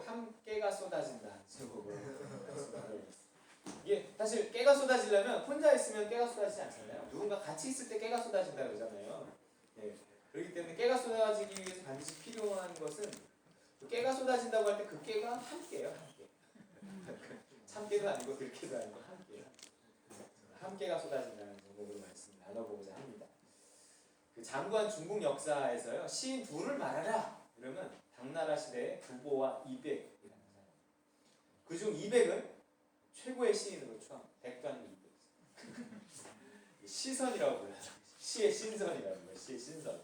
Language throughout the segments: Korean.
함께가 쏟아진다 제목으로 이게 사실 깨가 쏟아지려면 혼자 있으면 깨가 쏟아지지 않잖아요. 누군가 같이 있을 때 깨가 쏟아진다 그러잖아요. 예. 그렇기 때문에 깨가 쏟아지기 위해서 반드시 필요한 것은 깨가 쏟아진다고 할 때 그 깨가 함께예요. 함께. 참깨도 아니고 들깨도 아니고 함께예요. 함께가 쏟아진다는 제목으로 말씀 나눠보고자 합니다. 그 장구한 중국 역사에서요, 시인 둘을 말하라 그러면 당나라 시대의 두보와 이백이라는 사람. 그중 이백은 최고의 시인으로 추앙. 백단이 이백. 시선이라고 불러요. 시의 신선이라는 거예요. 시의 신선.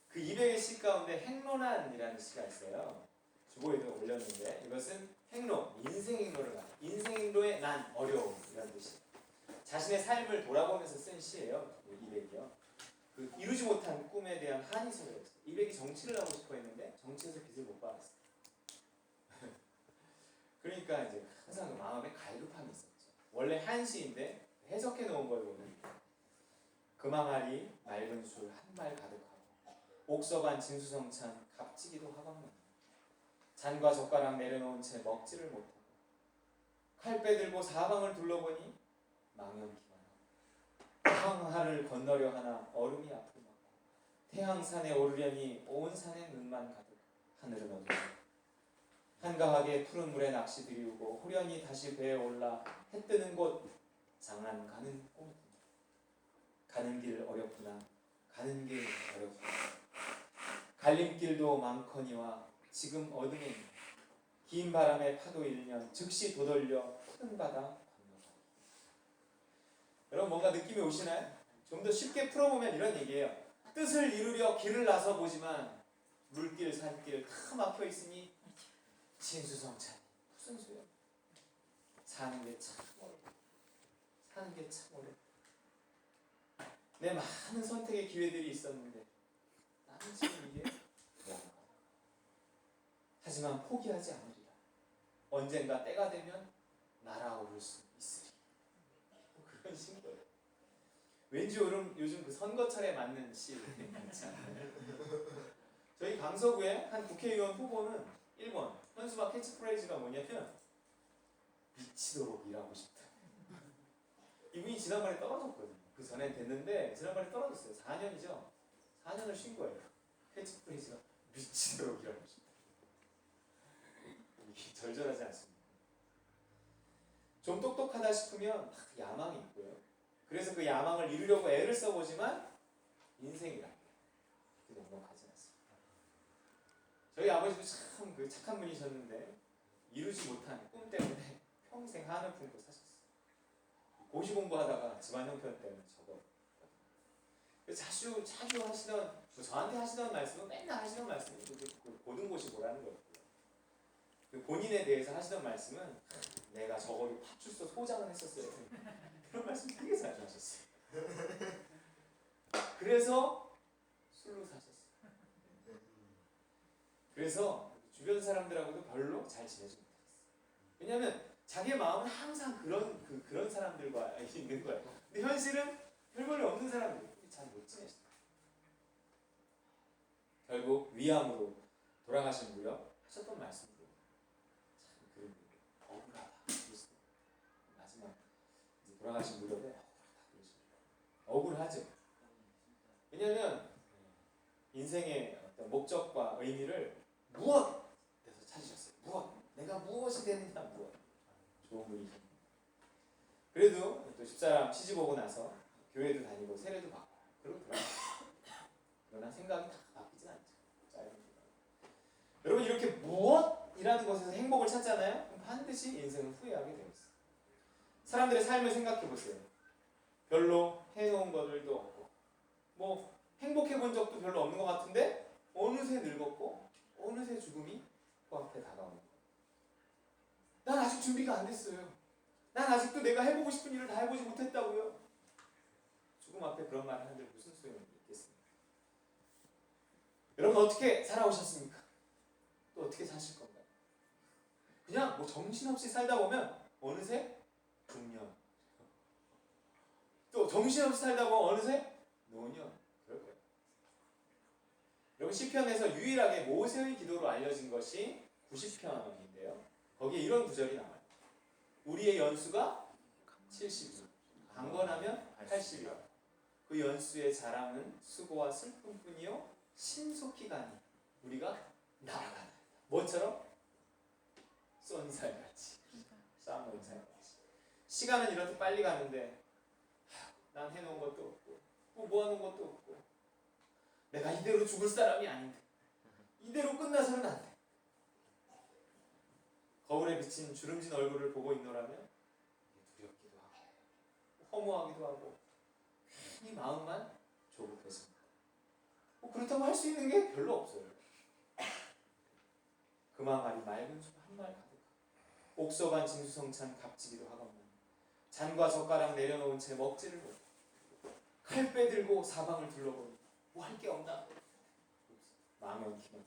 그 이백의 시 가운데 행로난이라는 시가 있어요. 주보에도 올렸는데 이것은 행로, 인생행로를 말해요. 인생행로의 난, 어려움이라는 뜻이에요. 자신의 삶을 돌아보면서 쓴 시예요. 이백이요. 그 이루지 못한 꿈에 대한 한이서였어요. 이백이 정치를 하고 싶어 했는데 정치에서 빚을 못 받았어요. 그러니까 이제 항상 그 마음에 갈급함이 있었죠. 원래 한시인데 해석해 놓은 걸 보면 금항아리 맑은 술 한 말 가득하고 옥서반 진수성찬 값지기도 하방만 잔과 젓가락 내려놓은 채 먹지를 못하고 칼 빼들고 사방을 둘러보니 망연기관하고 황하를 건너려 하나 얼음이 앞을 막고 태양산에 오르려니 온 산에 눈만 가득 하늘은 어두워 한가하게 푸른 물에 낚시 들이우고 호련히 다시 배에 올라 해 뜨는 곳 장안 가는 꿈 가는 길 어렵구나 가는 길 어렵구나 갈림길도 많거니와 지금 어둠에 긴 바람에 파도 일면 즉시 도돌려 푸른 바다 건너가. 여러분 뭔가 느낌이 오시나요? 좀 더 쉽게 풀어보면 이런 얘기예요. 뜻을 이루려 길을 나서 보지만 물길 산길 다 막혀 있으니 진수성찬 무슨 수요? 사는 게 참 어렵고 사는 게 참 어렵고 내 많은 선택의 기회들이 있었는데 나는 지금 이게 뭔가 하지만 포기하지 않으리라. 언젠가 때가 되면 날아오를 수 있으리. 그런 식으로 왠지 요즘 그 선거철에 맞는 시 같지 않아요? 저희 강서구의 한 국회의원 후보는 1번 현수막 캐치프레이즈가 뭐냐면 미치도록 일하고 싶다. 이분이 지난번에 떨어졌거든요. 그 전엔 됐는데 지난번에 떨어졌어요. 4년이죠. 4년을 쉰 거예요. 캐치프레이즈가 미치도록 일하고 싶다. 이게 절절하지 않습니다. 좀 똑똑하다 싶으면 막 야망이 있고요. 그래서 그 야망을 이루려고 애를 써보지만 인생이란 게 넉넉하지 않습니다. 저희 아버지도 참 그 착한 분이셨는데 이루지 못한 꿈 때문에 평생 한을 품고 사셨어요. 고시 공부하다가 집안 형편 때문에 접었거든요. 자주 하시던 저한테 하시던 말씀은 맨날 하시던 말씀이 고등고시 보라는 거였고요. 본인에 대해서 하시던 말씀은 내가 저거를 파출소 소장을 했었어요. 그런 말씀 되게 자주 하셨어요. 그래서 술로 사셨어요. 그래서 주변 사람들하고도 별로 잘 지내지 못했어요. 왜냐하면 자기의 마음은 항상 그런 사람들과 있는 거예요. 근데 현실은 별 볼일 없는 사람들이 잘 못 지내시더라고요. 결국 위암으로 돌아가신 무렵 하셨던 말씀으로 참 그런 억울하다. 마지막 이제 돌아가신 무렵에 억울하다 그러시더라고요. 억울하죠. 왜냐하면 인생의 어떤 목적과 의미를 무엇에서 찾으셨어요. 무엇. 내가 무엇이 되느냐 무엇. 좋은 분이죠. 그래도 또 집사람 시집 오고 나서 교회도 다니고 세례도 받고 그러더라고요. 그러나 생각이 다 바뀌진 않죠. 짧은 시간. 여러분 이렇게 무엇이라는 것에서 행복을 찾잖아요. 그럼 반드시 인생은 후회하게 되어 있어요. 사람들의 삶을 생각해 보세요. 별로 해놓은 것들도 없고 뭐 행복해 본 적도 별로 없는 것 같은데 어느새 늙었고 어느새 죽음이 코앞에 다가오는 거예요. 난 아직 준비가 안 됐어요. 난 아직도 내가 해보고 싶은 일을 다 해보지 못했다고요. 죽음 앞에 그런 말을 하는데 무슨 소용이 있겠습니까? 여러분 어떻게 살아오셨습니까? 또 어떻게 사실 건가요? 그냥 뭐 정신없이 살다 보면 어느새 중년 또 정신없이 살다 보면 어느새 노년 그럴 거예요. 여러분 시편에서 유일하게 모세의 기도로 알려진 것이 90편인데요. 거기에 이런 구절이 나와요. 우리의 연수가 70이요. 강건하면 80이요. 그 연수의 자랑은 수고와 슬픔뿐이요 신속히 가니 우리가 날아가다. 뭐처럼? 쏜살같이. 쌍문살같이. 시간은 이렇게 빨리 가는데 난 해놓은 것도 없고 뭐 모아놓은 것도 없고 내가 이대로 죽을 사람이 아닌데 이대로 끝나서는 안 돼. 거울에 비친 주름진 얼굴을 보고 있노라면 두렵기도 하고 허무하기도 하고 괜히 마음만 조급해집니다. 뭐 그렇다고 할 수 있는 게 별로 없어요. 그마말이 맑은 숲 한 말 가득 옥서간 진수성찬 값지기도 하건만 잔과 젓가락 내려놓은 채 먹지를 못해 칼 빼들고 사방을 둘러보니 뭐 할 게 없나? 망연키만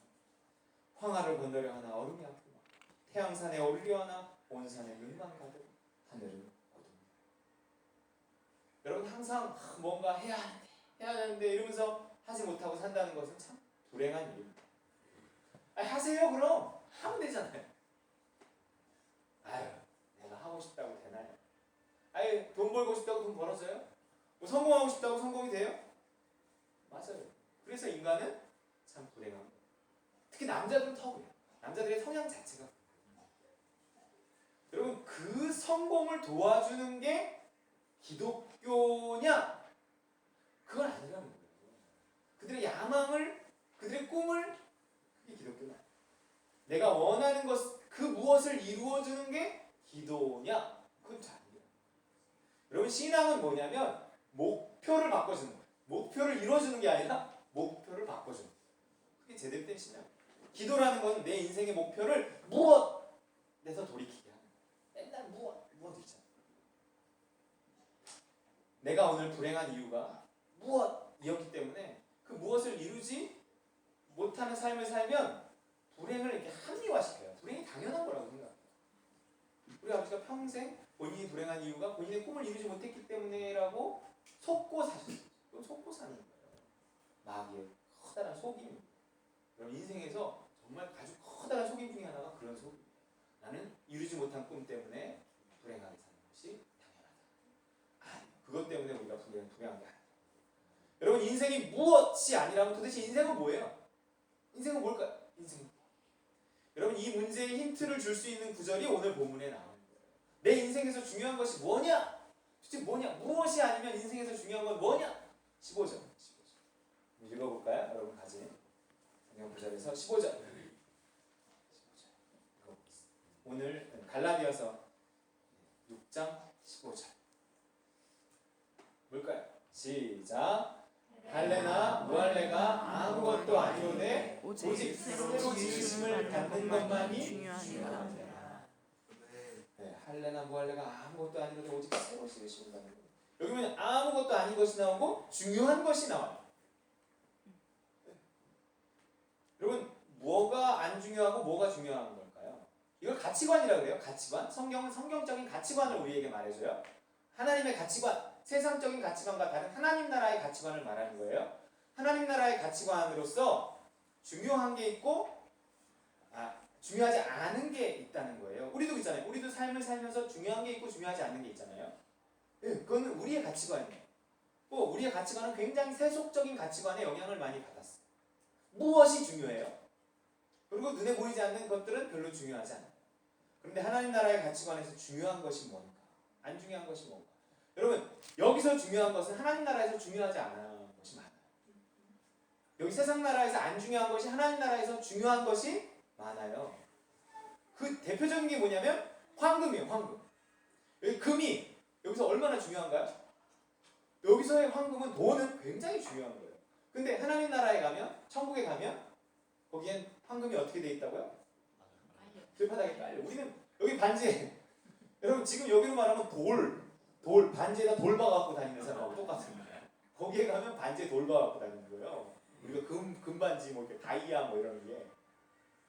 황하를 건너려 하나 얼음이 아프나 태양산에 오르려 하나 온 산에 눈만 가득 하늘은 어둡니다. 여러분 항상 뭔가 해야 하는데 이러면서 하지 못하고 산다는 것은 참 불행한 일입니다. 아니, 하세요 그럼 하면 되잖아요. 아유 내가 하고 싶다고 되나요? 아니 돈 벌고 싶다고 돈 벌어져요? 뭐 성공하고 싶다고 성공이 돼요? 맞아요. 그래서 인간은 참 불행한 거예요. 특히 남자들은 더 그래요. 남자들의 성향 자체가 여러분 그 성공을 도와주는 게 기독교냐? 그건 아니라는 거예요. 그들의 야망을 그들의 꿈을 그게 기독교는 아니에요. 내가 원하는 것 그 무엇을 이루어주는 게 기도냐? 그건 잘 아니에요. 여러분 신앙은 뭐냐면 목표를 바꿔주는 거예요. 목표를 이루어주는 게 아니라 목표를 바꿔주는 거예요. 그게 제대로 된 신앙. 기도라는 것은 내 인생의 목표를 무엇에서 돌이키게 하는 거예요. 맨날 무엇 있잖아. 내가 오늘 불행한 이유가 무엇이었기 때문에 그 무엇을 이루지 못하는 삶을 살면 불행을 이렇게 합리화시켜요. 불행이 당연한 거라고 생각해요. 우리 아버지가 평생 본인이 불행한 이유가 본인의 꿈을 이루지 못했기 때문에라고 속고 사셨어요. 그건 속고 사는 거예요. 마귀의 커다란 속임입니다. 여러분 인생에서 정말 아주 커다란 속임 중에 하나가 그런 속임이에요. 나는 이루지 못한 꿈 때문에 불행하게 사는 것이 당연하다. 그것 때문에 우리가 불행한 게 아니다. 여러분 인생이 무엇이 아니라면 도대체 인생은 뭐예요? 인생은 뭘까요? 인생은 여러분 이 문제의 힌트를 줄 수 있는 구절이 오늘 본문에 나오는 거예요. 내 인생에서 중요한 것이 뭐냐? 도대체 뭐냐? 무엇이 아니면 인생에서 중요한 건 뭐냐? 15절. 읽어볼까요? 여러분 가진 성경 구절에서 15절. 오늘 갈라디아서 6장 15절. 뭘까요? 시작. 할례나 무할례가 아무것도 아니오되 오직 새로 지으심을 받는 것만이 중요하니라. 네, 할례나 무할례가 아무것도 아니오되 오직 새로 지으심을 받는 것. 여기 보면 아무것도 아닌 것이 나오고 중요한 것이 나와요. 네. 여러분 뭐가 안 중요하고 뭐가 중요한 걸까요? 이걸 가치관이라고 해요. 가치관. 성경은 성경적인 가치관을 우리에게 말해줘요. 하나님의 가치관. 세상적인 가치관과 다른 하나님 나라의 가치관을 말하는 거예요. 하나님 나라의 가치관으로서 중요한 게 있고 중요하지 않은 게 있다는 거예요. 우리도 있잖아요. 우리도 삶을 살면서 중요한 게 있고 중요하지 않은 게 있잖아요. 네, 그거는 우리의 가치관이에요. 또 우리의 가치관은 굉장히 세속적인 가치관에 영향을 많이 받았어요. 무엇이 중요해요? 그리고 눈에 보이지 않는 것들은 별로 중요하지 않아요. 그런데 하나님 나라의 가치관에서 중요한 것이 뭔가? 안 중요한 것이 뭔가? 여러분 여기서 중요한 것은 하나님 나라에서 중요하지 않은 것이 많아요. 여기 세상 나라에서 안 중요한 것이 하나님 나라에서 중요한 것이 많아요. 그 대표적인 게 뭐냐면 황금이에요. 황금. 여기 금이 여기서 얼마나 중요한가요? 여기서의 황금은 돈은 굉장히 중요한 거예요. 근데 하나님 나라에 가면 천국에 가면 거기엔 황금이 어떻게 돼 있다고요? 길바닥에 깔려. 우리는 여기 반지에 여러분 지금 여기로 말하면 돌 반지에다 돌 박아갖고 다니는 사람하고 똑같은 거예요. 거기에 가면 반지에 돌 박아갖고 다니는 거예요. 우리가 금반지 뭐 이렇게 다이아 뭐 이런 게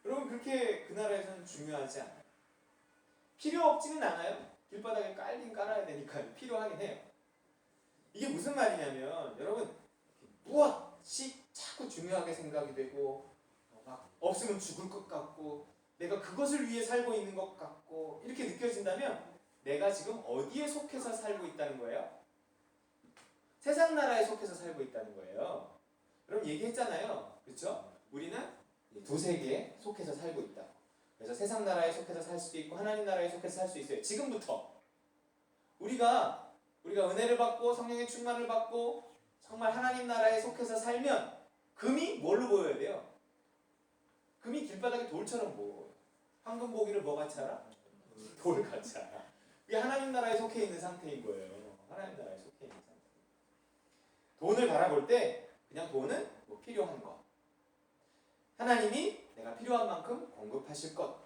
여러분 그렇게 그 나라에서는 중요하지 않아요. 필요 없지는 않아요. 길바닥에 깔긴 깔아야 되니까 필요하긴 해요. 이게 무슨 말이냐면 여러분 무엇이 자꾸 중요하게 생각이 되고 막 없으면 죽을 것 같고 내가 그것을 위해 살고 있는 것 같고 이렇게 느껴진다면 내가 지금 어디에 속해서 살고 있다는 거예요? 세상 나라에 속해서 살고 있다는 거예요. 그럼 얘기했잖아요. 그렇죠? 우리는 두세 개에 속해서 살고 있다. 그래서 세상 나라에 속해서 살 수도 있고 하나님 나라에 속해서 살 수 있어요. 지금부터 우리가 은혜를 받고 성령의 충만을 받고 정말 하나님 나라에 속해서 살면 금이 뭘로 보여야 돼요? 금이 길바닥에 돌처럼 보여요. 황금 보기를 뭐같이 알아? 돌같이 알아. 이게 하나님 나라에 속해 있는 상태인 거예요. 하나님 나라에 속해 있는 상태. 돈을 바라볼 때 그냥 돈은 뭐 필요한 것. 하나님이 내가 필요한 만큼 공급하실 것.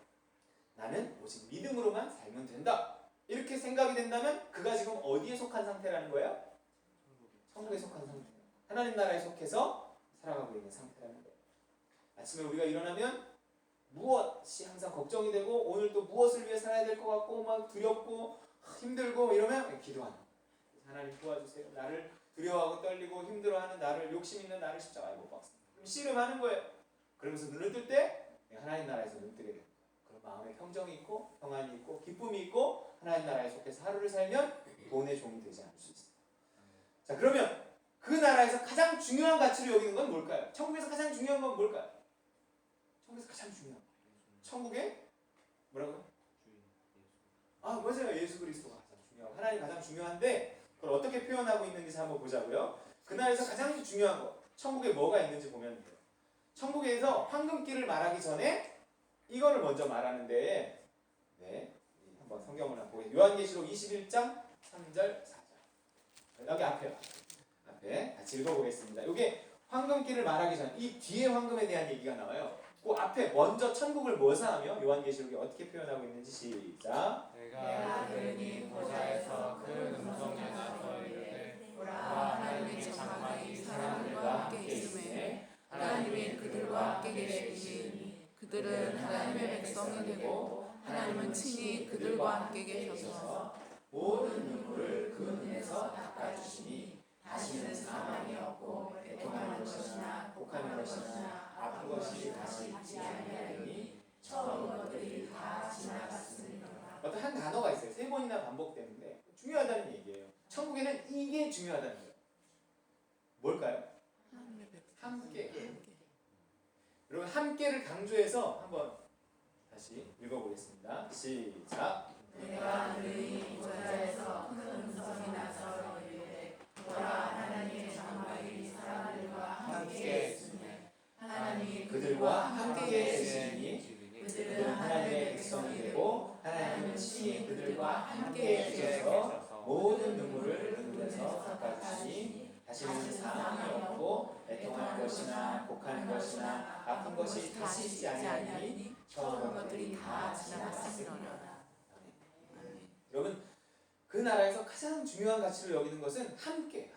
나는 오직 믿음으로만 살면 된다. 이렇게 생각이 된다면 그가 지금 어디에 속한 상태라는 거예요? 천국에 속한 상태. 하나님 나라에 속해서 살아가고 있는 상태라는 거예요. 아침에 우리가 일어나면 무엇이 항상 걱정이 되고 오늘 또 무엇을 위해 살아야 될 것 같고 막 두렵고 힘들고 이러면 기도하는 거예요. 하나님 도와주세요. 나를 두려워하고 떨리고 힘들어하는 나를, 욕심 있는 나를 십자가에 못 박습니다. 그럼 씨름하는 거예요. 그러면서 눈을 뜰 때 하나님 나라에서 눈 뜨게 됩니다. 그럼 마음에 평정이 있고 평안이 있고 기쁨이 있고 하나님 나라에 속해서 하루를 살면 돈의 종이 되지 않을 수 있습니다. 자, 그러면 그 나라에서 가장 중요한 가치를 여기는 건 뭘까요? 천국에서 가장 중요한 건 뭘까요? 천국에서 가장 중요한 거. 천국에 뭐라고요? 아, 맞아요. 예수 그리스도가 가장 중요하고 하나님 가장 중요한데 그걸 어떻게 표현하고 있는지 한번 보자고요. 그날에서 가장 중요한 거. 천국에 뭐가 있는지 보면 돼요. 천국에서 황금길을 말하기 전에 이거를 먼저 말하는데 네, 한번 성경을 한번 보겠습니다. 요한계시록 21장 3절 4절 여기 앞에 같이 읽어보겠습니다. 이게 황금길을 말하기 전 이 뒤에 황금에 대한 얘기가 나와요. 그 앞에 먼저 천국을 뭐사하며 요한계시록이 어떻게 표현하고 있는지 시작. 내가 들으니 보좌에서 큰 음성이 나서 이르되 보라 하나님의 장막이 사람들과 함께 있음에 하나님이 그들과 함께 계시니 그들은 하나님의 백성이 되고 하나님은 친히 그들과 함께 계셔서 모든 눈물을 그 눈에서 닦아주시니 다시는 사망이 없고 애통하는 것이나 곡하는 것이나 아픈 것이 다시 있지 아니하리니 처음 것들이 다 지나갔습니다. 어떤 한 단어가 있어요. 3번이나 반복되는데 중요하다는 얘기예요. 천국에는 이게 중요하다는 거예요. 뭘까요? 함께. 여러분 함께를 강조해서 한번 다시 읽어보겠습니다. 시작. 내가 들으니 보좌에서 큰 음성이 나서 이르되 보라 하나님의 장막이 사람들과 함께 있으며 하나님이 그들과 함께 계시니 그들은 하나님의 백성이 되고 하나님은 친히 그들과 함께 계셔서 모든 눈물을 그 눈에서 닦아주시니 다시는 사망이 없고 애통하는 것이나 곡하는 것이나 아픈 것이 다시 있지 아니하니 처음 것들이 다 지나갔으리로다. 여러분 그 나라에서 가장 중요한 가치를 여기는 것은 함께.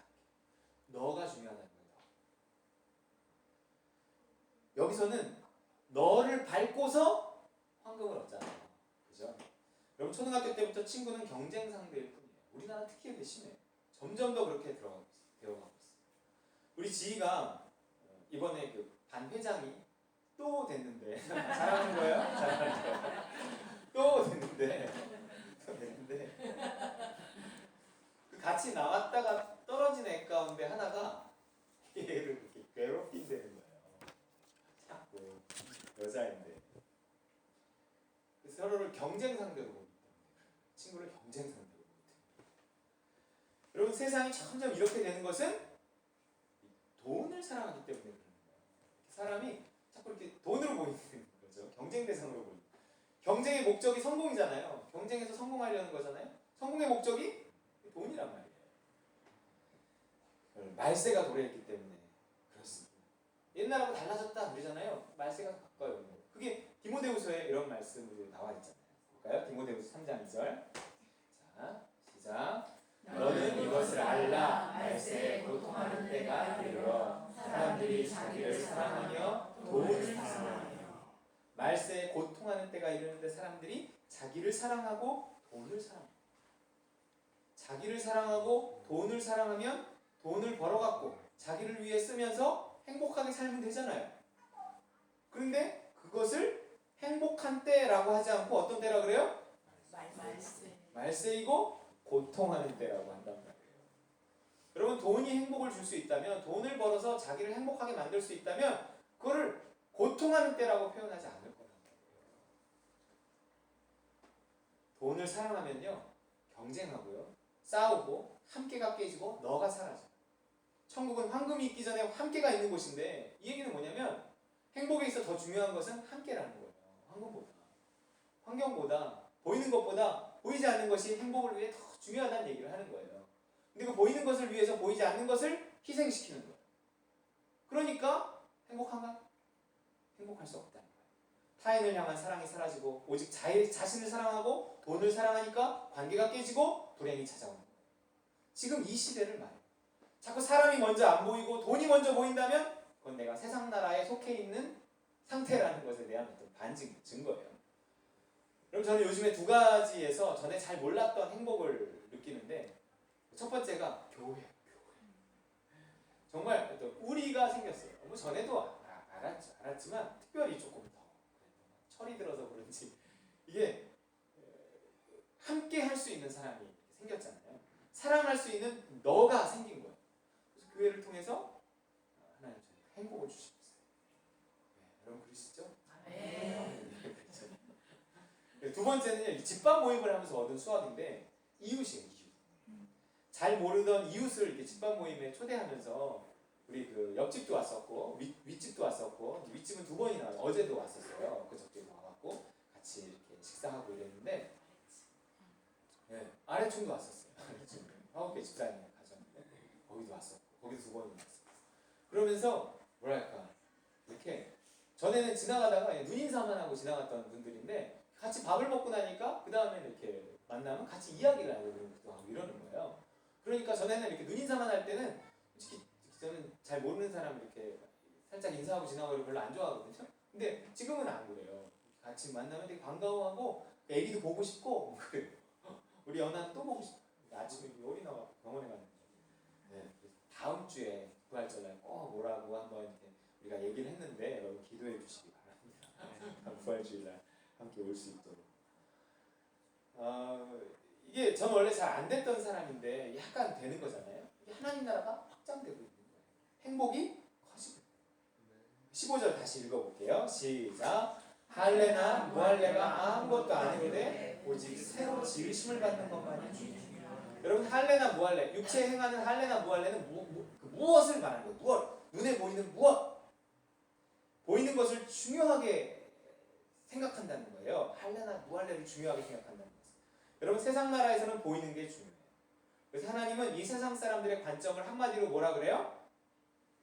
너가 중요하다는 거예요. 여기서는 너를 밟고서 황금을 얻잖아요. 그죠? 여러분 초등학교 때부터 친구는 경쟁 상대일 뿐이에요. 우리나라 특히 심해요. 점점 더 그렇게 되어가고 있어요. 우리 지희가 이번에 그 반 회장이 또 됐는데 잘하는 거예요? 잘하는 거예요? 또 됐는데 그 같이 나왔다가 떨어진 애 가운데 하나가 얘를 이렇게 괴롭힌다는 거예요. 자꾸 여자인데 서로를 경쟁 상대로 보기 때문에 친구를 경쟁 상대로 보기 때문에 여러분 세상이 점점 이렇게 되는 것은 돈을 사랑하기 때문에 그런 거예요. 사람이 자꾸 이렇게 돈으로 보이는 거죠. 경쟁 대상으로 보이는. 경쟁의 목적이 성공이잖아요. 경쟁에서 성공하려는 거잖아요. 성공의 목적이 돈이란 말이에요. 말세가 도래했기 때문에 그렇습니다. 옛날하고 달라졌다 그러잖아요. 말세가 가까워요. 그게 디모데후서에 이런 말씀으로 나와 있잖아요. 볼까요? 디모데후서 3장 2절. 자, 시작. 너는 이것을 알라. 말세에 고통하는 때가 이르러 사람들이 자기를 사랑하며 돈을 사랑하며. 말세에 고통하는 때가 이르는데 사람들이 자기를 사랑하고 돈을 사랑합니다. 자기를 사랑하고 돈을 사랑하면 돈을 벌어갖고 자기를 위해 쓰면서 행복하게 살면 되잖아요. 그런데 그것을 행복한 때라고 하지 않고 어떤 때라 그래요? 말씀. 말세이고 고통하는 때라고 한단 말이에요. 여러분 돈이 행복을 줄 수 있다면, 돈을 벌어서 자기를 행복하게 만들 수 있다면 그거를 고통하는 때라고 표현하지 않을 거란 말이에요. 돈을 사랑하면요 경쟁하고요 싸우고 함께가 깨지고 너가 사라져. 천국은 황금이 있기 전에 함께가 있는 곳인데, 이 얘기는 뭐냐면 행복에 있어 더 중요한 것은 함께라는 거예요. 황금보다, 환경보다, 보이는 것보다 보이지 않는 것이 행복을 위해 더 중요하다는 얘기를 하는 거예요. 근데 그 보이는 것을 위해서 보이지 않는 것을 희생시키는 거예요. 그러니까 행복한가? 행복할 수 없다는 거예요. 타인을 향한 사랑이 사라지고 오직 자신을 사랑하고 돈을 사랑하니까 관계가 깨지고 불행이 찾아오는 거예요. 지금 이 시대를 말해요. 자꾸 사람이 먼저 안 보이고 돈이 먼저 보인다면 그건 내가 세상 나라에 속해 있는 상태라는 것에 대한 어떤 증거예요. 그럼 저는 요즘에 두 가지에서 전에 잘 몰랐던 행복을 느끼는데, 첫 번째가 교회. 정말 어떤 우리가 생겼어요. 뭐 전에도 알았지만 특별히 조금 더 철이 들어서 그런지 이게 함께 할 수 있는 사람이 생겼잖아요. 사랑할 수 있는 너가 생긴 거예요. 그래서 교회를 통해서 하나님 저에게 행복을 주시고 있어요. 네, 여러분 그러시죠? 네. 두 번째는 집밥 모임을 하면서 얻은 수학인데, 이웃이에요. 이웃. 잘 모르던 이웃을 이렇게 집밥 모임에 초대하면서 우리 그 옆집도 왔었고 윗집도 왔었고, 윗집은 두 번이나 어제도 왔었어요. 그저께도 와갖고 같이 이렇게 식사하고 이랬는데, 네, 아래층도 왔었어요. 아래층 화곡계 집사님 가셨는데 거기도 왔었고, 거기도 두 번이나 왔었고. 그러면서 뭐랄까 이렇게 전에는 지나가다가 눈인사만 하고 지나갔던 분들인데, 같이 밥을 먹고 나니까 그 다음에 이렇게 만나면 같이 이야기를 하고 이러는 거예요. 그러니까 전에는 이렇게 눈인사만 할 때는 솔직히 저는 잘 모르는 사람 이렇게 살짝 인사하고 지나가고 별로 안 좋아하거든요. 근데 지금은 안 그래요. 같이 만나면 되게 반가워하고 애기도 보고 싶고 그래요. 우리 연아는 또 보고 싶어. 아침에 어린아가 병원에 갔는데, 네, 다음 주에 부활절날 꼭 오라고 한번 이렇게 우리가 얘기를 했는데 여러분 기도해 주시기 바랍니다. 부활주일날 함께 올 수 있도록. 이게 저는 원래 잘 안 됐던 사람인데 약간 되는 거잖아요. 이게 하나님 나라가 확장되고 있는 거예요. 행복이 커지고. 15절 다시 읽어볼게요. 시작. 할례나 무할례가 아무것도 아니로되 오직 새로 지으심을 받는 것만이. 여러분 할례나 무할례, 육체에 행하는 할례나 무할례는 무엇을 말하는 거예요? 무엇? 눈에 보이는 무엇? 보이는 것을 중요하게 생각한다는 거예요. 할례나 무할례를 중요하게 생각한다는 거예요. 여러분 세상 나라에서는 보이는 게 중요해요. 그래서 하나님은 이 세상 사람들의 관점을 한마디로 뭐라 그래요?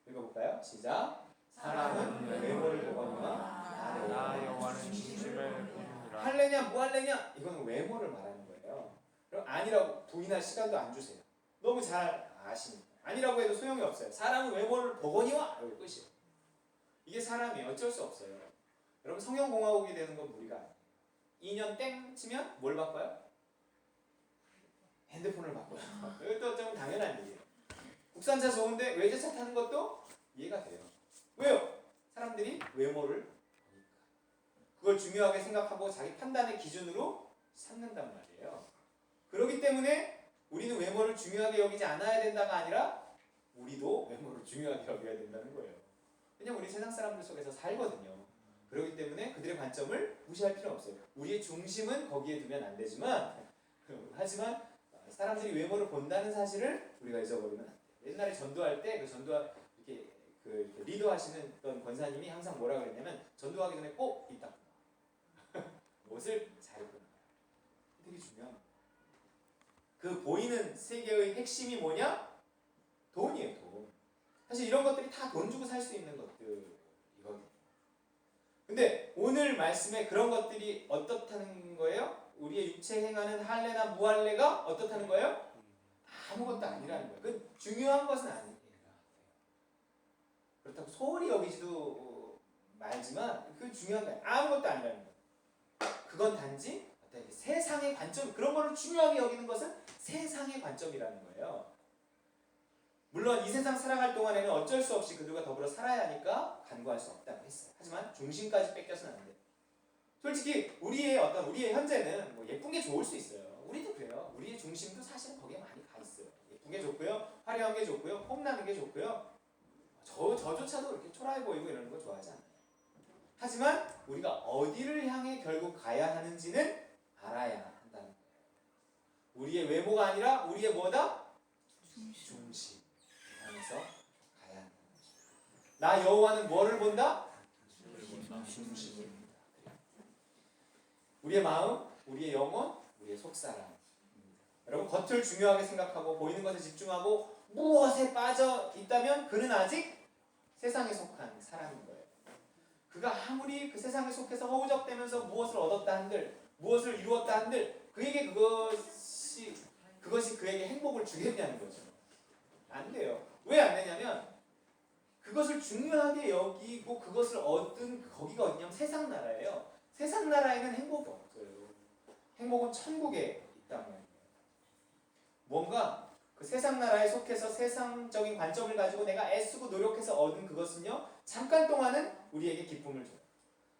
읽어볼까요? 시작. 사람은 외모를 보거니와 나 여호와는 진심을 보느니라. 할례냐 무할례냐 이건 외모를 말하는 거예요. 그럼 아니라고 부인할 시간도 안 주세요. 너무 잘 아시니까. 아니라고 해도 소용이 없어요. 사람은 외모를 보거니와 여기 끝이에요. 이게 사람이 어쩔 수 없어요. 여러분 성형공화국이 되는 건 무리가 아니에요. 2년 땡 치면 뭘 바꿔요? 핸드폰을 바꿔요. 이것도 좀 당연한 얘기예요. 국산차 좋은데 외제차 타는 것도 이해가 돼요. 왜요? 사람들이 외모를 보니까. 그걸 중요하게 생각하고 자기 판단의 기준으로 삼는단 말이에요. 그렇기 때문에 우리는 외모를 중요하게 여기지 않아야 된다가 아니라 우리도 외모를 중요하게 여겨야 된다는 거예요. 왜냐면 우리 세상 사람들 속에서 살거든요. 그렇기 때문에 그들의 관점을 무시할 필요 없어요. 우리의 중심은 거기에 두면 안 되지만, 하지만 사람들이 외모를 본다는 사실을 우리가 잊어버리면 안 돼요. 옛날에 전도할 때 이렇게 리더하시는 어떤 권사님이 항상 뭐라 그랬냐면, 전도하기 전에 꼭 이따 옷을 잘 입고 나가요. 되게 중요한 거예요. 그 보이는 세계의 핵심이 뭐냐? 돈이에요, 돈. 사실 이런 것들이 다 돈 주고 살 수 있는 것들이거든요. 근데 오늘 말씀에 그런 것들이 어떻다는 거예요? 우리의 육체 행하는 할례나 무할례가 어떻다는 거예요? 아무것도 아니라는 거예요. 그건 중요한 것은 아니에요. 그렇다고 소홀히 여기지도 말지만 그건 중요한 게 아무것도 아니라는 거예요. 그건 단지 어떤 세상의 관점, 그런 거를 중요하게 여기는 것은 세상의 관점이라는 거예요. 물론 이 세상 살아갈 동안에는 어쩔 수 없이 그들과 더불어 살아야 하니까 간과할 수 없다고 했어요. 하지만 중심까지 뺏겨서는 안 돼요. 솔직히 우리의 현재는 뭐 예쁜 게 좋을 수 있어요. 우리도 그래요. 우리의 중심도 사실은 거기에 많이 가 있어요. 예쁜 게 좋고요, 화려한 게 좋고요, 폼나는 게 좋고요. 저조차도 이렇게 초라해 보이고 이러는 거 좋아하지 않아요. 하지만 우리가 어디를 향해 결국 가야 하는지는 알아야 한다는 거예요. 우리의 외모가 아니라 우리의 뭐다? 중심 향해서 가야 한다는 거죠. 나 여호와는 뭐를 본다? 중심을 본다. 우리의 마음, 우리의 영혼, 우리의 속사람. 여러분 겉을 중요하게 생각하고 보이는 것에 집중하고 무엇에 빠져 있다면 그는 아직 세상에 속한 사람인 거예요. 그가 아무리 그 세상에 속해서 허우적대면서 무엇을 얻었다 한들, 무엇을 이루었다 한들 그에게 그것이 그에게 행복을 주겠냐는 거죠. 안 돼요. 왜 안 되냐면 그것을 중요하게 여기고 그것을 얻은 거기가 어디냐면 세상 나라예요. 세상 나라에는 행복이 없어요. 행복은 천국에 있단 말이에요. 뭔가 그 세상 나라에 속해서 세상적인 관점을 가지고 내가 애쓰고 노력해서 얻은 그것은요 잠깐 동안은 우리에게 기쁨을 줘요.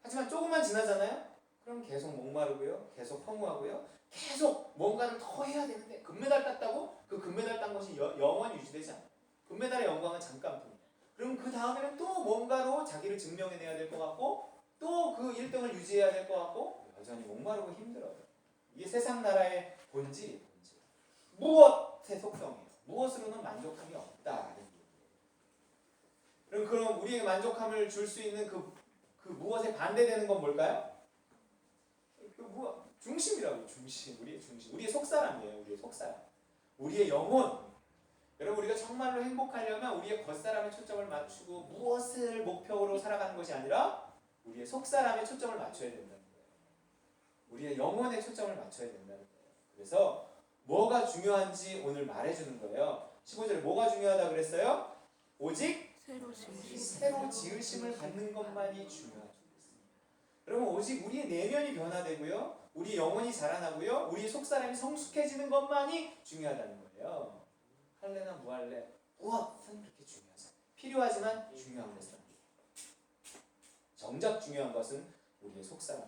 하지만 조금만 지나잖아요. 그럼 계속 목마르고요, 계속 허무하고요, 계속 뭔가를 더 해야 되는데 금메달 땄다고 그 금메달 딴 것이 영원히 유지되지 않아요. 금메달의 영광은 잠깐뿐이에요. 그럼 그 다음에는 또 뭔가로 자기를 증명해내야 될 것 같고 또 그 1등을 유지해야 될 것 같고 여전히 목마르고 힘들어요. 이게 세상 나라의 본질이에요. 무엇의 속성이에요. 무엇으로는 만족함이 없다. 그럼 우리에게 만족함을 줄 수 있는 그 무엇에 반대되는 건 뭘까요? 중심이라고. 중심. 우리의 중심. 우리의 속사람이에요. 우리의 속사람. 우리의 영혼. 여러분 우리가 정말로 행복하려면 우리의 겉사람에 초점을 맞추고 무엇을 목표로 살아가는 것이 아니라 우리의 속사람에 초점을 맞춰야 된다는 거예요. 우리의 영혼에 초점을 맞춰야 된다는 거예요. 그래서 뭐가 중요한지 오늘 말해주는 거예요. 15절에 뭐가 중요하다 그랬어요? 오직 새로 지으심을 받는 것만이 중요하죠. 여러분 오직 우리의 내면이 변화되고요, 우리 영혼이 자라나고요, 우리의 속사람이 성숙해지는 것만이 중요하다는 거예요. 할래나 무할래 무엇은 그렇게 중요하지 않아요. 필요하지만 중요한 것은 아니에요. 정작 중요한 것은 우리의 속사람.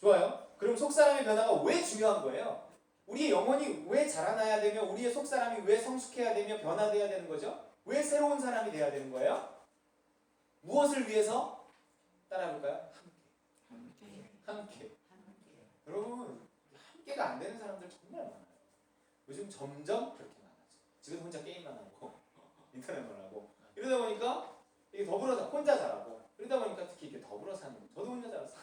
좋아요. 그럼 속사람의 변화가 왜 중요한 거예요? 우리의 영혼이 왜 자라나야 되며 우리의 속사람이 왜 성숙해야 되며 변화돼야 되는 거죠? 왜 새로운 사람이 돼야 되는 거예요? 무엇을 위해서? 따라해볼까요? 함께. 여러분 함께가 안 되는 사람들 정말 많아요. 요즘 점점 그렇게 많아져. 집에서 혼자 게임만 하고 인터넷만 하고 이러다 보니까 이게 더불어 혼자 자라고 이러다 보니까 특히 이게 더불어 사는 거. 저도 혼자 자랐어요.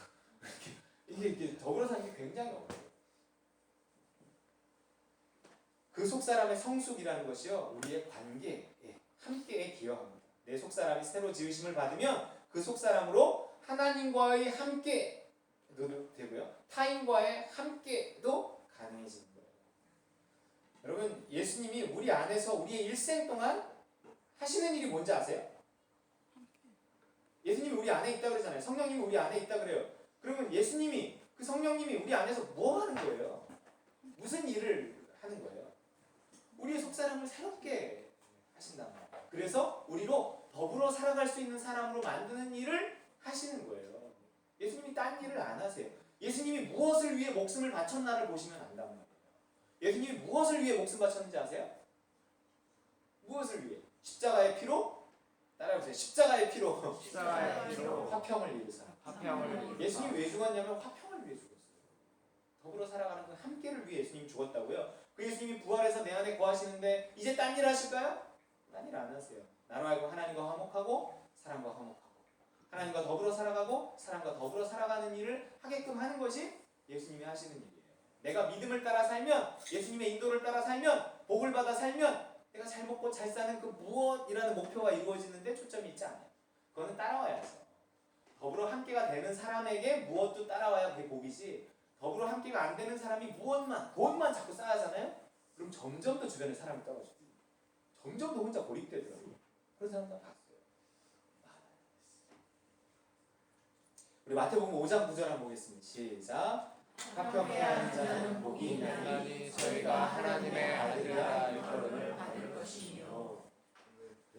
이게 더불어 사는 게 굉장히 어려워요. 그 속사람의 성숙이라는 것이요 우리의 관계에 함께에 기여합니다. 내 속사람이 새로 지으심을 받으면 그 속사람으로 하나님과의 함께도 되고요, 타인과의 함께도 가능해지는 거예요. 여러분 예수님이 우리 안에서 우리의 일생 동안 하시는 일이 뭔지 아세요? 예수님이 우리 안에 있다 그러잖아요. 성령님이 우리 안에 있다 그래요. 그러면 예수님이 그 성령님이 우리 안에서 뭐 하는 거예요? 무슨 일을 하는 거예요? 우리의 속사람을 새롭게 하신단 말이에요. 그래서 우리로 더불어 살아갈 수 있는 사람으로 만드는 일을 하시는 거예요. 예수님이 딴 일을 안 하세요. 예수님이 무엇을 위해 목숨을 바쳤나를 보시면 안단 말이에요. 예수님이 무엇을 위해 목숨 바쳤는지 아세요? 무엇을 위해? 십자가의 피로? 따라해보세요. 십자가의 피로. 화평을 이루사. 예수님이 왜 죽었냐면 화평을 위해 죽었어요. 더불어 살아가는 그 함께를 위해 예수님이 죽었다고요. 그 예수님이 부활해서 내 안에 거하시는데 이제 딴 일 하실까요? 딴 일 안 하세요. 나로 하여금 하나님과 화목하고 사람과 화목하고 하나님과 더불어 살아가고 사람과 더불어 살아가는 일을 하게끔 하는 것이 예수님이 하시는 일이에요. 내가 믿음을 따라 살면, 예수님의 인도를 따라 살면, 복을 받아 살면 내가 잘 먹고 잘 사는 그 무엇이라는 목표가 이루어지는데 초점이 있지 않아요. 그거는 따라와야죠. 더불어 함께가 되는 사람에게 무엇도 따라와야 그게 복이지, 더불어 함께가 안 되는 사람이 돈만 자꾸 쌓아잖아요? 그럼 점점 더 주변에 사람이 떨어져요. 점점 더 혼자 고립되더라고요. 그런 사람 다 봤어요. 우리 마태복음 5장 9절 한번 보겠습니다. 시작. 화평케 하는 자는 복이 있나니 저희가 하나님의 아들이라 일컬음을 받을 것이요.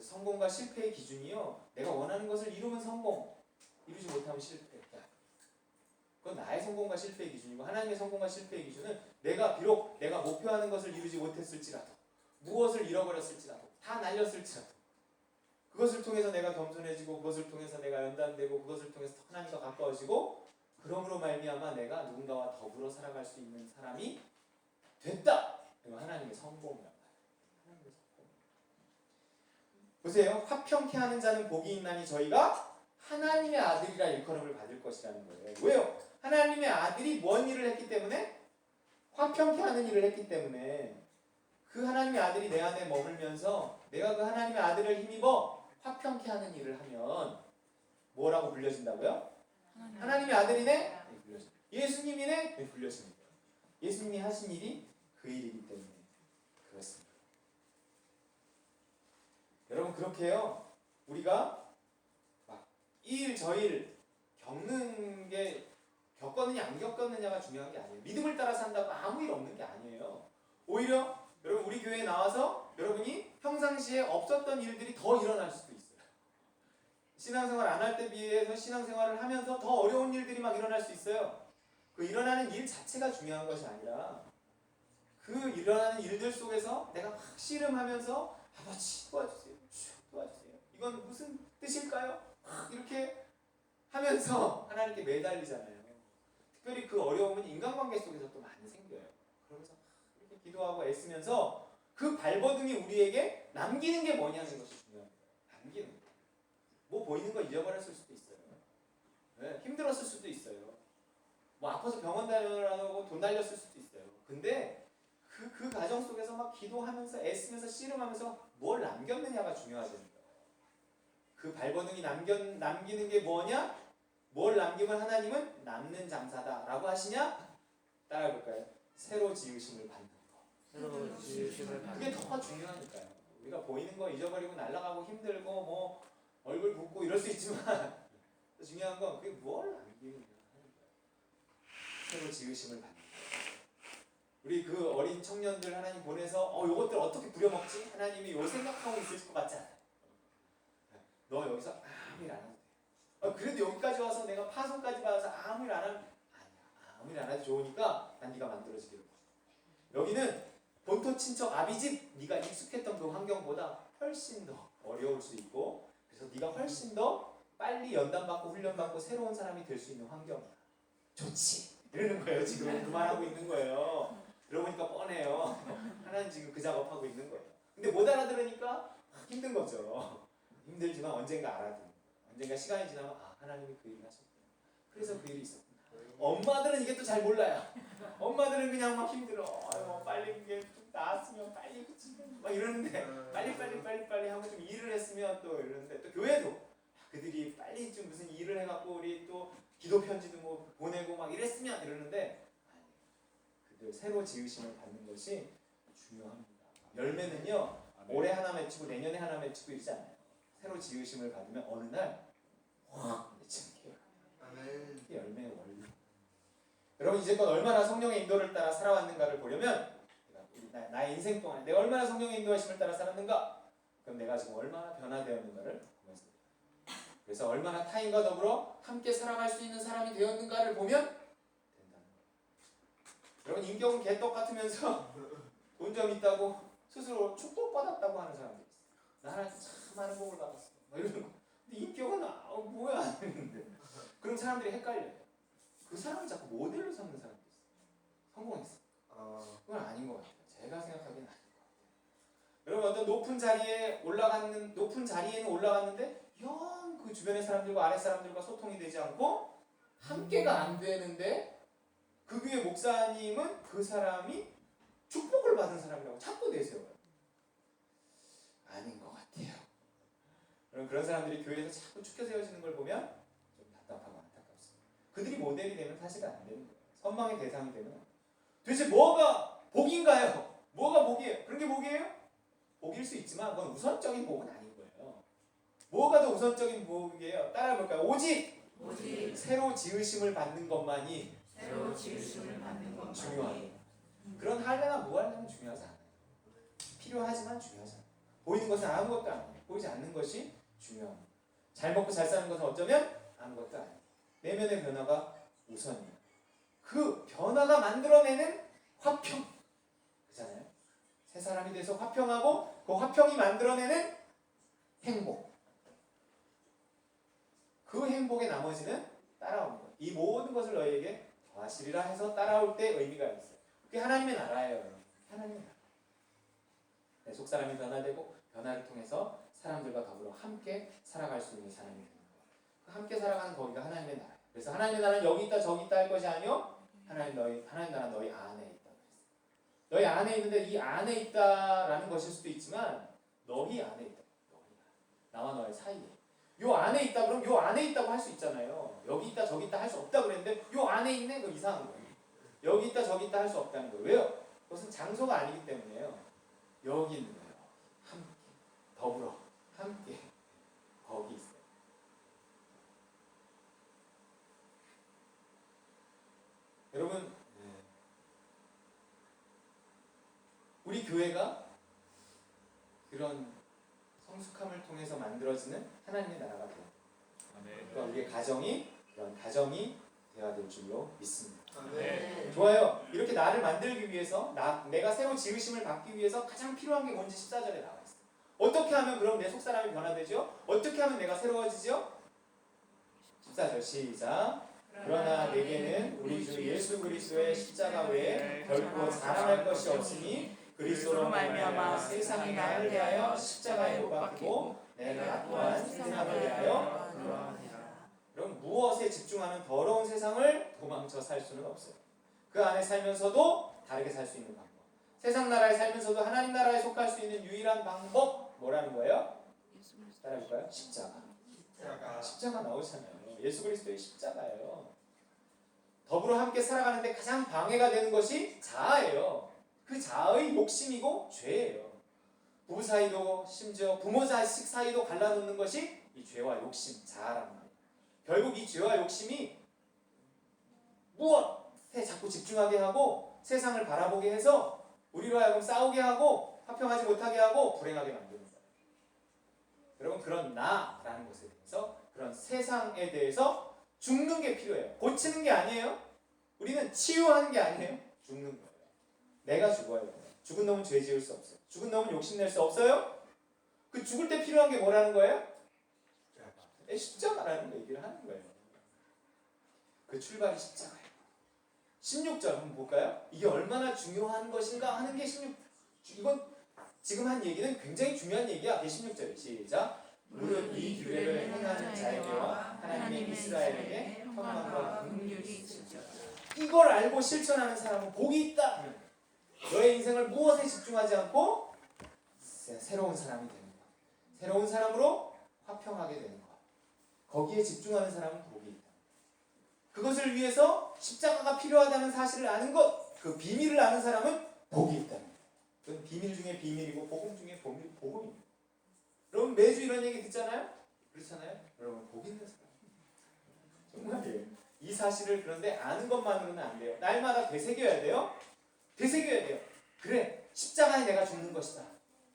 성공과 실패의 기준이요, 내가 원하는 것을 이루면 성공, 이루지 못하면 실패. 그건 나의 성공과 실패의 기준이고 하나님의 성공과 실패의 기준은 내가 비록 내가 목표하는 것을 이루지 못했을지라도 무엇을 잃어버렸을지라도 다 날렸을지라도 그것을 통해서 내가 겸손해지고 그것을 통해서 내가 연단되고 그것을 통해서 하나님과 가까워지고 그러므로 말미암아 내가 누군가와 더불어 살아갈 수 있는 사람이 됐다. 이거 하나님의 성공이란 말이에요. 하나님의 성공. 보세요. 화평케 하는 자는 복이 있나니 저희가 하나님의 아들이라 일컬음을 받을 것이라는 거예요. 왜요? 하나님의 아들이 뭔 일을 했기 때문에? 화평케 하는 일을 했기 때문에 그 하나님의 아들이 내 안에 머물면서 내가 그 하나님의 아들을 힘입어 화평케 하는 일을 하면 뭐라고 불려진다고요? 하나님의 아들이네? 네, 불려집니다. 예수님이네? 네, 불려집니다. 예수님이 하신 일이 그 일이기 때문에 그렇습니다. 여러분 그렇게요. 우리가 막 이 일 저 일 겪는 게 겪었느냐 안 겪었느냐가 중요한 게 아니에요. 믿음을 따라 산다고 아무 일 없는 게 아니에요. 오히려 여러분 우리 교회에 나와서 여러분이 평상시에 없었던 일들이 더 일어날 수도 있어요. 신앙생활 안 할 때 비해서 신앙생활을 하면서 더 어려운 일들이 막 일어날 수 있어요. 그 일어나는 일 자체가 중요한 것이 아니라 그 일어나는 일들 속에서 내가 막 씨름하면서 아버지 도와주세요. 도와주세요. 이건 무슨 뜻일까요? 이렇게 하면서 하나님께 매달리잖아요. 특별히 그 어려움은 인간관계 속에서 또 많이 생겨요. 그러면서 이렇게 기도하고 애쓰면서 그 발버둥이 우리에게 남기는 게 뭐냐는 것이 중요합니다. 남기는 거. 뭐 보이는 거 잊어버렸을 수도 있어요. 네, 힘들었을 수도 있어요. 뭐 아파서 병원 다녀라고 돈 날렸을 수도 있어요. 근데 그 과정 속에서 막 기도하면서 애쓰면서 씨름하면서 뭘 남겼느냐가 중요하다는 거예요. 그 발버둥이 남기는 게 뭐냐? 뭘 남기면 하나님은 남는 장사다라고 하시냐? 따라해볼까요? 새로 지으심을 받는 거. 새로 지으심을 받는 그게 더 중요하니까요. 우리가 보이는 거 잊어버리고 날아가고 힘들고 뭐 얼굴 붓고 이럴 수 있지만 중요한 건 그게 뭘 남기느냐 하는 거예요. 새로 지으심을 받는 거예요. 우리 그 어린 청년들 하나님 보내서 요것들 어떻게 부려먹지? 하나님이 요 생각하고 있을 것 같지 않아요? 너 여기서 아무 일 안 해도 돼. 그래도 여기까지 와서 내가 파송까지 받아서 아무 일 안 하면 아니야. 아무 일 안 해도 좋으니까 난 네가 만들어지기를. 여기는 본토 친척 아비집 네가 익숙했던 그 환경보다 훨씬 더 어려울 수 있고 그래서 네가 훨씬 더 빨리 연단받고 훈련받고 새로운 사람이 될 수 있는 환경이야. 좋지. 이러는 거예요. 지금 그 말하고 있는 거예요. 들어보니까 뻔해요. 하나님 지금 그 작업하고 있는 거예요. 근데 못 알아들으니까 힘든 거죠. 힘들지만 언젠가 알아듣는 거예요. 언젠가 시간이 지나면 하나님이 그 일을 하셨구나. 그래서 그 일이 있었구나. 엄마들은 이게 또 잘 몰라요. 엄마들은 그냥 막 힘들어. 빨리 이게 좀 나았으면 빨리 그치면 막 이러는데 빨리 하고 좀 일을 했으면 또 이러는데 또 교회도 그들이 빨리 좀 무슨 일을 해갖고 우리 또 기도 편지도 뭐 보내고 막 이랬으면 이러는데 그들 새로 지으심을 받는 것이 중요합니다. 열매는요 올해 하나 맺히고 내년에 하나 맺히고 이러지 않아요. 새로 지으심을 받으면 어느 날 확 맺히는 게 그게 열매의 원리. 여러분 이제껏 얼마나 성령의 인도를 따라 살아왔는가를 보려면 나의 인생 동안 내가 얼마나 성령의 인도하심을 따라 살았는가 그럼 내가 지금 얼마나 변화되었는가를 보면서 그래서 얼마나 타인과 더불어 함께 살아갈 수 있는 사람이 되었는가를 보면 된다는 거예요. 여러분 인격은 개떡 같으면서 돈 좀 있다고 스스로 축복받았다고 하는 사람들이 있어요. 나 하나님 참 많은 복을 받았어. 이러는 거. 근데 인격은 뭐야 했는데 그럼 사람들이 헷갈려요. 그 사람을 자꾸 모델로 삼는 사람도 있어요. 성공했어. 그건 아닌 것 같아요. 제가 생각하기엔 아닌 것 같아요. 여러분 어떤 높은 자리에는 올라갔는데 영 그 주변의 사람들과 아랫 사람들과 소통이 되지 않고 함께가 안 되는데 그 교회 목사님은 그 사람이 축복을 받은 사람이라고 자꾸 내세워요. 아닌 것 같아요. 그런 사람들이 교회에서 자꾸 축켜 세워지는 걸 보면 좀 답답하고 안타깝습니다. 그들이 모델이 되면 사실은 안 되는 거예요. 선망의 대상이 되면 안 돼요. 도대체 뭐가 복인가요? 뭐가 복이에요? 그런 게 복이에요? 복일 수 있지만 그건 우선적인 복은 아닌 거예요. 뭐가 더 우선적인 복이에요? 따라해볼까요? 오직 새로 지으심을 받는 것만이 중요해요. 그런 할례나 무할례는 중요하지 않아요. 필요하지만 중요하지 않아요. 보이는 것은 아무것도 아니에요. 보이지 않는 것이 중요합니다. 잘 먹고 잘 사는 것은 어쩌면 아무것도 아니에요. 내면의 변화가 우선이에요. 그 변화가 만들어내는 화평, 그잖아요. 새 사람이 돼서 화평하고 그 화평이 만들어내는 행복, 그 행복의 나머지는 따라오는 거예요. 이 모든 것을 너희에게 더하시리라 해서 따라올 때 의미가 있어요. 그게 하나님의 나라예요. 여러분. 하나님의 나라. 내 속사람이 변화되고 변화를 통해서 사람들과 더불어 함께 살아갈 수 있는 사람이 되는 거예요. 그 함께 살아가는 거기가 하나님의 나라예요. 그래서 하나님의 나라는 여기 있다 저기 있다 할 것이 아니요 하나님 나라는 너희 안에 있다. 너희 안에 있는데 이 안에 있다라는 것일 수도 있지만 너희 안에 있다. 나와 너의 사이에. 요 안에 있다 그럼 요 안에 있다고 할 수 있잖아요. 여기 있다 저기 있다 할 수 없다 그랬는데 요 안에 있네? 그 이상한 거예요. 여기 있다 저기 있다 할 수 없다는 거예요. 왜요? 그것은 장소가 아니기 때문에요. 여기 있는 거예요. 함께 더불어 함께 거기 있어요. 여러분 우리 교회가 그런 성숙함을 통해서 만들어지는 하나님의 나라가 돼요. 그러니까 우리의 가정이 그런 가정이 되어야 될 줄로 믿습니다. 좋아요. 이렇게 나를 만들기 위해서 내가 새로 지으심을 받기 위해서 가장 필요한 게 뭔지 14절에 나와 있어요. 어떻게 하면 그럼 내 속사람이 변화되죠? 어떻게 하면 내가 새로워지죠? 14절 시작. 그러나 내게는 우리 주 예수 그리스도의 십자가 외에 결코 자랑할 것이 없으니 그리스도로 말미암아 세상이 나를 대하여 십자가에 못 박히고 내가 또한 세상을 대하여 그러하니라. 그럼 무엇에 집중하는 더러운 세상을 도망쳐 살 수는 없어요. 그 안에 살면서도 다르게 살 수 있는 방법. 세상 나라에 살면서도 하나님 나라에 속할 수 있는 유일한 방법 뭐라는 거예요? 따라해볼까요? 십자가 나오잖아요. 예수 그리스도의 십자가예요. 더불어 함께 살아가는데 가장 방해가 되는 것이 자아예요. 그 자아의 욕심이고 죄예요. 부부 사이도 심지어 부모 자식 사이도 갈라놓는 것이 이 죄와 욕심, 자아란 말이에요. 결국 이 죄와 욕심이 무엇에 자꾸 집중하게 하고 세상을 바라보게 해서 우리로 하여금 싸우게 하고 화평하지 못하게 하고 불행하게 만드는 거예요. 여러분 그런 나라는 것에 대해서 그런 세상에 대해서 죽는 게 필요해요. 고치는 게 아니에요. 우리는 치유하는 게 아니에요. 죽는 거예요. 내가 죽어야 돼요. 죽은 놈은 죄 지을 수 없어요. 죽은 놈은 욕심낼 수 없어요. 그 죽을 때 필요한 게 뭐라는 거예요? 십자가라는 얘기를 하는 거예요. 그 출발이 십자가예요. 16절 한번 볼까요? 이게 얼마나 중요한 것인가 하는 게 16절. 이건 지금 한 얘기는 굉장히 중요한 얘기야. 16절에 시작. 무릇 이 규례를 행하는 자에게와 하나님의 이스라엘에게 평안과 긍휼이 있으리라. 이걸 알고 실천하는 사람은 복이 있다. 너의 인생을 무엇에 집중하지 않고 새로운 사람이 되는 것. 새로운 사람으로 화평하게 되는 것. 거기에 집중하는 사람은 복이 있다. 그것을 위해서 십자가가 필요하다는 사실을 아는 것, 그 비밀을 아는 사람은 복이 있다. 그건 비밀 중에 비밀이고 복음 중에 복음입니다. 여러분 매주 이런 얘기 듣잖아요? 그렇잖아요? 여러분 복 있는 사람. 정말이에요. 이 사실을 그런데 아는 것만으로는 안 돼요. 날마다 되새겨야 돼요. 되새겨야 돼요. 그래, 십자가에 내가 죽는 것이다.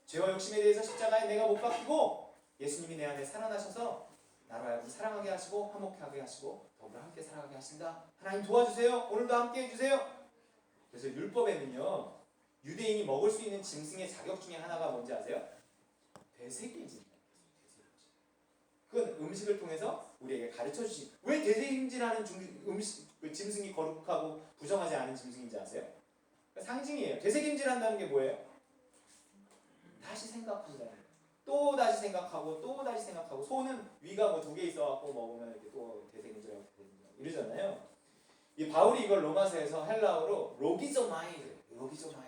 죄와 욕심에 대해서 십자가에 내가 못 박히고 예수님이 내 안에 살아나셔서 나로 하여금 사랑하게 하시고 화목하게 하시고 더불어 함께 살아가게 하신다. 하나님 도와주세요. 오늘도 함께 해주세요. 그래서 율법에는요, 유대인이 먹을 수 있는 짐승의 자격 중에 하나가 뭔지 아세요? 되새김질. 그건 음식을 통해서 우리에게 가르쳐 주신. 왜 되새김질하는 음식, 짐승이 거룩하고 부정하지 않은 짐승인지 아세요? 상징이에요. 되새김질한다는 게 뭐예요? 다시 생각한다는 거예요. 또 다시 생각하고 또 다시 생각하고. 소는 위가 뭐 2개 있어갖고 먹으면 이렇게 또 되새김질하고 이러잖아요. 이 바울이 이걸 로마서에서 헬라어로 로기조마이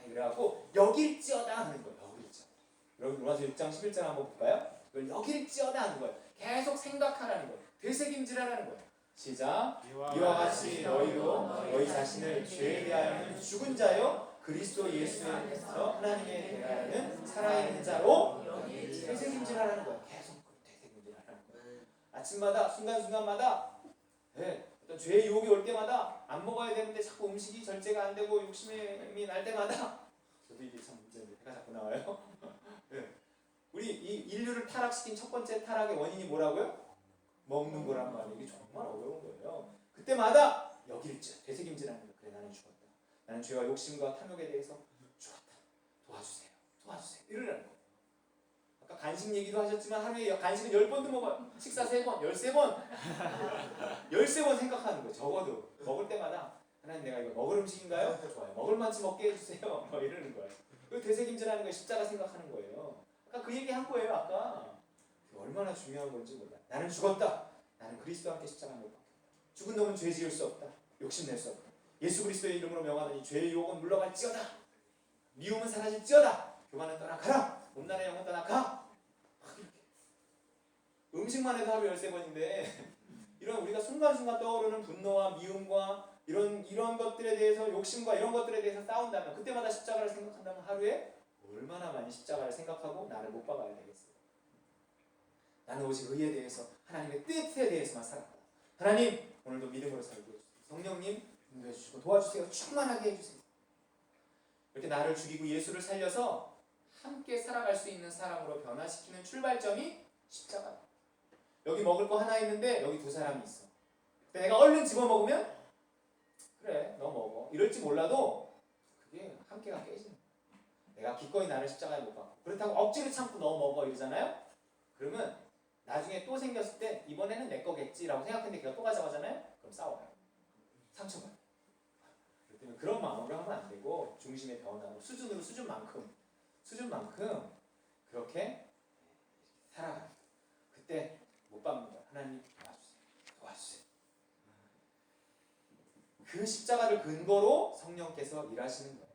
그래갖고 여길지어다 하는 거예요. 여길지어다. 여러분 로마서 6장 11절 한번 볼까요? 이걸 여길지어다 하는 거예요. 계속 생각하라는 거예요. 되새김질하라는 거예요. 시작. 이와 같이 너희도 너희 자신을 죄에 대하여는 죽은 자요 그리스도 예수 안에서 하나님에 대하여는 살아있는 자로 되새김질하라는 거예요. 계속 되새김질하라는 거예요. 아침마다 순간순간마다 어떤 죄의 유혹이 올 때마다 안 먹어야 되는데 자꾸 음식이 절제가 안 되고 욕심이 날 때마다 저도 이게 참 문제인데 해가 자꾸 나와요. 우리 이 인류를 타락시킨 첫 번째 타락의 원인이 뭐라고요? 먹는 거란 말이에요. 이게 정말 어려운 거예요. 그때마다 여길지 되새김질하는 거. 그래 나는 죽었다. 나는 죄와 욕심과 탐욕에 대해서 죽었다. 도와주세요. 도와주세요. 이러라는 거예요. 아까 간식 얘기도 하셨지만 하루에 간식은 10번도 먹어요. 식사 3번, 13번. 13번 생각하는 거예요. 적어도 먹을 때마다 하나님 내가 이거 먹을 음식인가요? 좋아요. 먹을 만치 먹게 해주세요. 뭐 이러는 거예요. 그 되새김질하는 거예요. 십자가 생각하는 거예요. 아까 그 얘기 한 거예요. 아까 얼마나 중요한 건지 몰라. 나는 죽었다. 나는 그리스도와 함께 십자가에 못 박혔다. 죽은 놈은 죄 지을 수 없다. 욕심낼 수 없다. 예수 그리스도의 이름으로 명하노니 죄의 유혹은 물러갈지어다. 미움은 사라질지어다. 교만은 떠나가라. 음란의 영은 떠나가. 음식만 해도 하루 13번인데 이런 우리가 순간순간 떠오르는 분노와 미움과 이런 것들에 대해서 욕심과 이런 것들에 대해서 싸운다면 그때마다 십자가를 생각한다면 하루에 얼마나 많이 십자가를 생각하고 나를 못 박아야 되겠어요. 나는 오직 의에 대해서 하나님의 뜻에 대해서만 살았다. 하나님 오늘도 믿음으로 살게 해주세요. 성령님 인도해 주시고 도와주세요. 충만하게 해주세요. 이렇게 나를 죽이고 예수를 살려서 함께 살아갈 수 있는 사람으로 변화시키는 출발점이 십자가다. 여기 먹을 거 하나 있는데 여기 2사람이 있어. 근데 내가 얼른 집어먹으면 그래 너 먹어 이럴지 몰라도 그게 함께가 깨지는 거야. 내가 기꺼이 나를 십자가에 못 박고 그렇다고 억지로 참고 너 먹어 이러잖아요. 그러면 나중에 또 생겼을 때 이번에는 내 거겠지라고 생각했는데 걔가 또 가져가잖아요. 그럼 싸워요. 상처받아요. 그렇기 때문에 그런 마음으로 하면 안 되고 중심의 변화로 수준만큼 그렇게 살아가요. 그때 못 박는다. 하나님 도와주세요. 그 십자가를 근거로 성령께서 일하시는 거예요.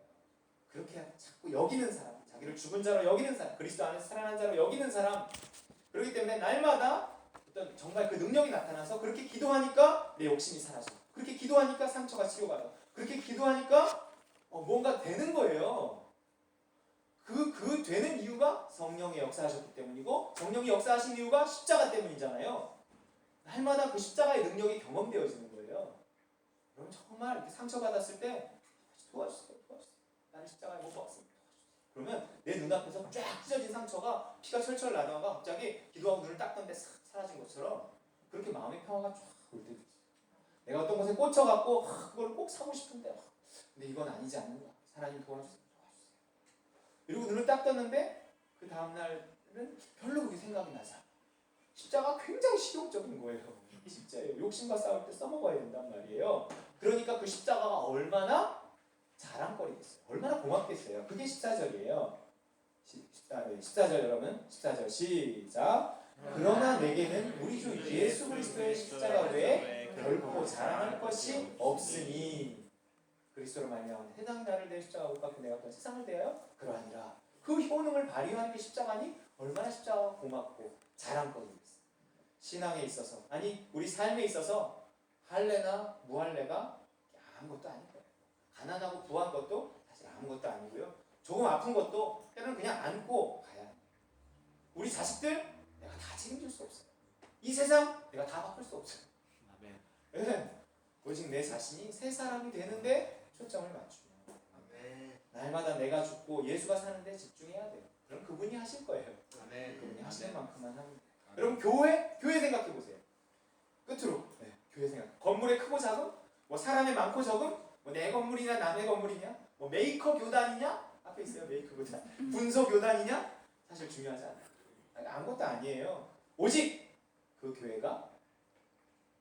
그렇게 자꾸 여기는 사람, 자기를 죽은 자로 여기는 사람, 그리스도 안에서 살아난 자로 여기는 사람. 그렇기 때문에 날마다 어떤 정말 그 능력이 나타나서 그렇게 기도하니까 내 욕심이 사라져. 그렇게 기도하니까 상처가 치료받아. 그렇게 기도하니까 뭔가 되는 거예요. 그 되는 이유가 성령이 역사하셨기 때문이고 성령이 역사하신 이유가 십자가 때문이잖아요. 날마다 그 십자가의 능력이 경험되어지는 거예요. 여러분 정말 이렇게 상처받았을 때 도와주세요. 나는 십자가에 못 박습니다. 그러면 내 눈앞에서 쫙 찢어진 상처가 피가 철철 나다가 갑자기 기도하고 눈을 딱 떴는데 싹 사라진 것처럼 그렇게 마음의 평화가 쫙 올 때도 있어요. 내가 어떤 것에 꽂혀갖고 그걸 꼭 사고 싶은데 근데 이건 아니지 않는가. 하나님 도와주세요. 그리고 눈을 딱 떴는데 그 다음날은 별로 그게 생각이 나지 않아. 십자가 굉장히 실용적인 거예요. 진짜예요. 욕심과 싸울 때 써먹어야 된단 말이에요. 그러니까 그 십자가가 얼마나 자랑거리겠어요. 얼마나 고맙겠어요. 그게 14절이에요. 14절 여러분. 14절 시작. 그러나 내게는 우리 주 예수 그리스도의 십자가 외에 결코 자랑할 것이 없으니 그리스도로 말미암아 세상 나를 내 십자가 못 박고 내가 어떤 세상을 대하여 그러하니라. 그 효능을 발휘하는 게 십자가니 얼마나 십자가가 고맙고 자랑거리겠어요. 신앙에 있어서 아니 우리 삶에 있어서 할례나 무할례가 아무것도 아닐 거예요. 가난하고 부한 것도 사실 아무것도 아니고요. 조금 아픈 것도 때로는 그냥 안고 가야 해요. 우리 자식들 내가 다 책임질 수 없어요. 이 세상 내가 다 바꿀 수 없어요. 아멘. 네. 오직 내 자신이 새 사람이 되는데 초점을 맞추면 아멘. 날마다 내가 죽고 예수가 사는데 집중해야 돼요. 그럼 그분이 하실 거예요. 아멘. 그분이 하시는 만큼만 하면 돼요. 여러분 교회 생각해 보세요. 끝으로 교회 생각. 건물의 크고 작음, 뭐 사람의 많고 적음, 뭐 내 건물이냐 남의 건물이냐, 뭐 메이커 교단이냐 앞에 있어요. 메이커 교단, 분서 교단이냐 사실 중요하지 않아요. 아무것도 아니에요. 오직 그 교회가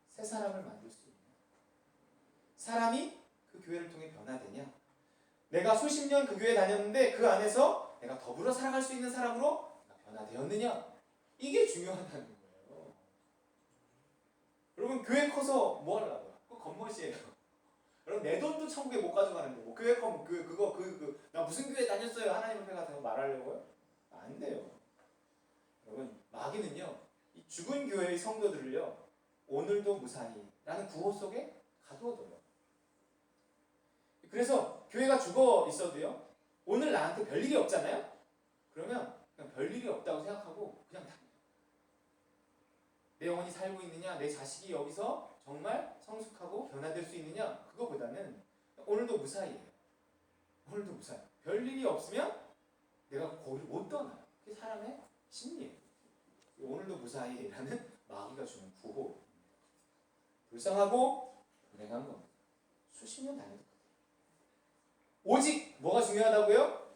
새 사람을 만들 수 있는 사람이 그 교회를 통해 변화되냐. 내가 수십 년 그 교회 다녔는데 그 안에서 내가 더불어 살아갈 수 있는 사람으로 변화되었느냐. 이게 중요하다는 거예요. 여러분 교회 커서 뭐 하려고요? 그거 겉멋이에요. 여러분 내 돈도 천국에 못 가져가는 거고 교회 커면 나 무슨 교회 다녔어요 하나님 앞에 가서 말하려고요? 안 돼요. 여러분 마귀는요 이 죽은 교회의 성도들을요 오늘도 무사히라는 구호 속에 가두어둬요. 그래서 교회가 죽어 있어도요 오늘 나한테 별일이 없잖아요. 그러면 그냥 별일이 없다고 생각하고 그냥 다 내 영혼이 살고 있느냐, 내 자식이 여기서 정말 성숙하고 변화될 수 있느냐, 그거보다는 오늘도 무사히예요. 오늘도 무사히. 별일이 없으면 내가 거기를 못 떠나요. 그게 사람의 심리예요. 오늘도 무사히라는 마귀가 주는 구호. 불쌍하고 불행한 겁니다. 수십 년 다녀도 오직 뭐가 중요하다고요?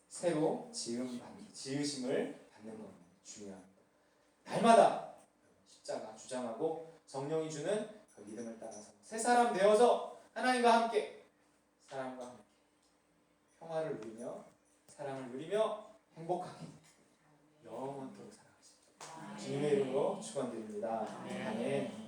새로 지으심을 받는 것만 중요합니다. 날마다 십자가 주장하고 성령이 주는 그 믿음을 따라서 새 사람 되어서 하나님과 함께 사람과 함께 평화를 누리며 사랑을 누리며 행복하게 영원토록 살아가십시오. 주님의 이름으로 축원드립니다. 아멘.